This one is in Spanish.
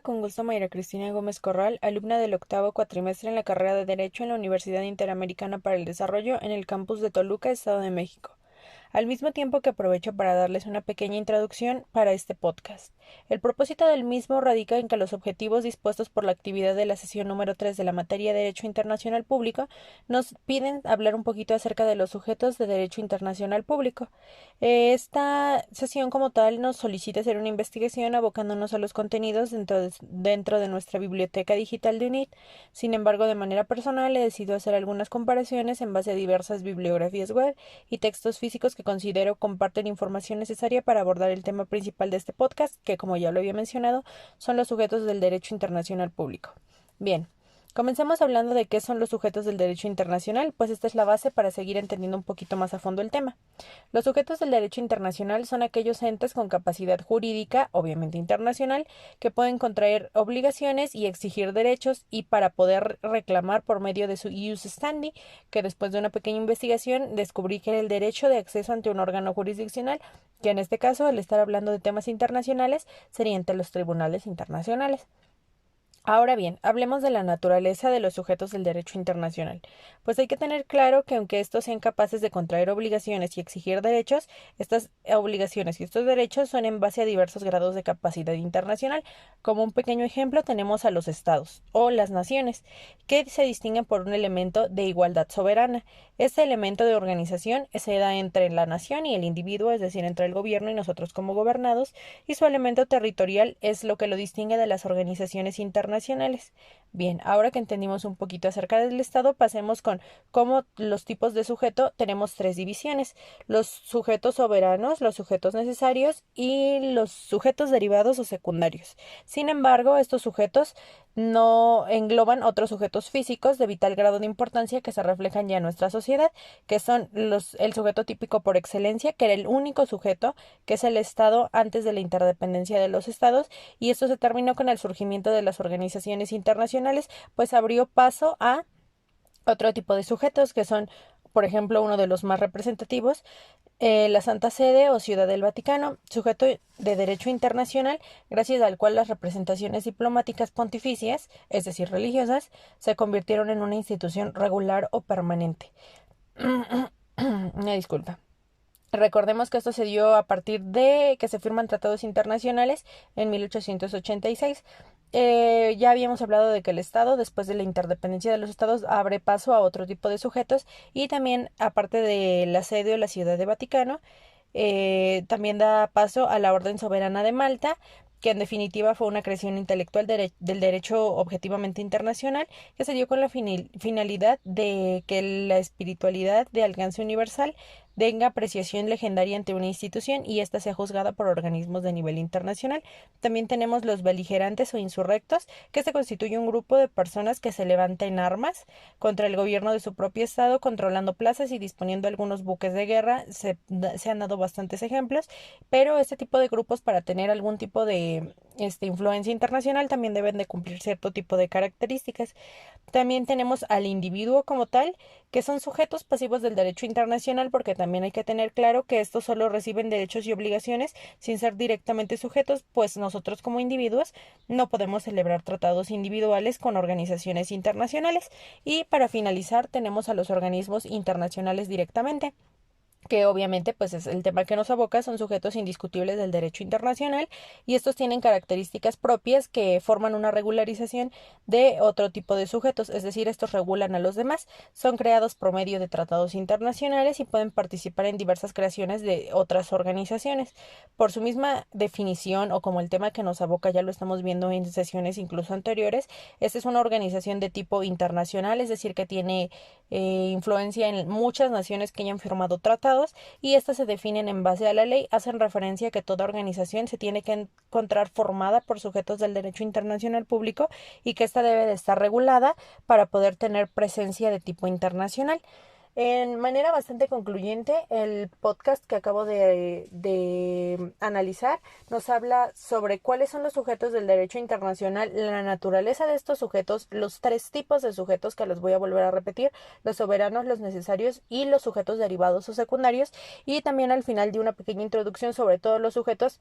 Con gusto, Mayra Cristina Gómez Corral, alumna del octavo cuatrimestre en la carrera de Derecho en la Universidad Interamericana para el Desarrollo en el campus de Toluca, Estado de México. Al mismo tiempo que aprovecho para darles una pequeña introducción para este podcast. El propósito del mismo radica en que los objetivos dispuestos por la actividad de la sesión número 3 de la materia de Derecho Internacional Público nos piden hablar un poquito acerca de los sujetos de Derecho Internacional Público. Esta sesión como tal nos solicita hacer una investigación abocándonos a los contenidos dentro de nuestra biblioteca digital de UNIT. Sin embargo, de manera personal he decidido hacer algunas comparaciones en base a diversas bibliografías web y textos físicos que considero comparten información necesaria para abordar el tema principal de este podcast, que como ya lo había mencionado, son los sujetos del derecho internacional público. Bien. Comencemos hablando de qué son los sujetos del derecho internacional, pues esta es la base para seguir entendiendo un poquito más a fondo el tema. Los sujetos del derecho internacional son aquellos entes con capacidad jurídica, obviamente internacional, que pueden contraer obligaciones y exigir derechos y para poder reclamar por medio de su ius standi, que después de una pequeña investigación descubrí que era el derecho de acceso ante un órgano jurisdiccional, que en este caso, al estar hablando de temas internacionales, sería ante los tribunales internacionales. Ahora bien, hablemos de la naturaleza de los sujetos del derecho internacional. Pues hay que tener claro que aunque estos sean capaces de contraer obligaciones y exigir derechos, estas obligaciones y estos derechos son en base a diversos grados de capacidad internacional. Como un pequeño ejemplo tenemos a los estados o las naciones, que se distinguen por un elemento de igualdad soberana. Este elemento de organización se da entre la nación y el individuo, es decir, entre el gobierno y nosotros como gobernados, y su elemento territorial es lo que lo distingue de las organizaciones internacionales. Bien, ahora que entendimos un poquito acerca del Estado, pasemos con cómo los tipos de sujeto tenemos tres divisiones: los sujetos soberanos, los sujetos necesarios y los sujetos derivados o secundarios. Sin embargo, estos sujetos no engloban otros sujetos físicos de vital grado de importancia que se reflejan ya en nuestra sociedad, que son el sujeto típico por excelencia, que era el único sujeto, que es el Estado antes de la interdependencia de los estados, y esto se terminó con el surgimiento de las organizaciones internacionales, pues abrió paso a otro tipo de sujetos que son, por ejemplo, uno de los más representativos, la Santa Sede o Ciudad del Vaticano, sujeto de derecho internacional, gracias al cual las representaciones diplomáticas pontificias, es decir, religiosas, se convirtieron en una institución regular o permanente. Una disculpa. Recordemos que esto se dio a partir de que se firman tratados internacionales en 1886. Ya habíamos hablado de que el Estado, después de la interdependencia de los estados, abre paso a otro tipo de sujetos y también, aparte de la sede o la Ciudad de Vaticano, también da paso a la Orden Soberana de Malta, que en definitiva fue una creación intelectual del derecho objetivamente internacional, que se dio con la finalidad de que la espiritualidad de alcance universal tenga apreciación legendaria ante una institución y ésta sea juzgada por organismos de nivel internacional. También tenemos los beligerantes o insurrectos, que se constituye un grupo de personas que se levanta en armas contra el gobierno de su propio estado, controlando plazas y disponiendo algunos buques de guerra. Se han dado bastantes ejemplos, pero este tipo de grupos, para tener algún tipo de influencia internacional, también deben de cumplir cierto tipo de características. También tenemos al individuo como tal, que son sujetos pasivos del derecho internacional, porque también hay que tener claro que estos solo reciben derechos y obligaciones sin ser directamente sujetos, pues nosotros como individuos no podemos celebrar tratados individuales con organizaciones internacionales. Y para finalizar tenemos a los organismos internacionales directamente, que obviamente pues es el tema que nos aboca, son sujetos indiscutibles del derecho internacional, y estos tienen características propias que forman una regularización de otro tipo de sujetos, es decir, estos regulan a los demás, son creados por medio de tratados internacionales y pueden participar en diversas creaciones de otras organizaciones. Por su misma definición, o como el tema que nos aboca ya lo estamos viendo en sesiones incluso anteriores, esta es una organización de tipo internacional, es decir, que tiene influencia en muchas naciones que hayan firmado tratados, y estas se definen en base a la ley, hacen referencia a que toda organización se tiene que encontrar formada por sujetos del derecho internacional público y que ésta debe de estar regulada para poder tener presencia de tipo internacional. En manera bastante concluyente, el podcast que acabo de analizar nos habla sobre cuáles son los sujetos del derecho internacional, la naturaleza de estos sujetos, los tres tipos de sujetos que los voy a volver a repetir: los soberanos, los necesarios y los sujetos derivados o secundarios, y también al final de una pequeña introducción sobre todos los sujetos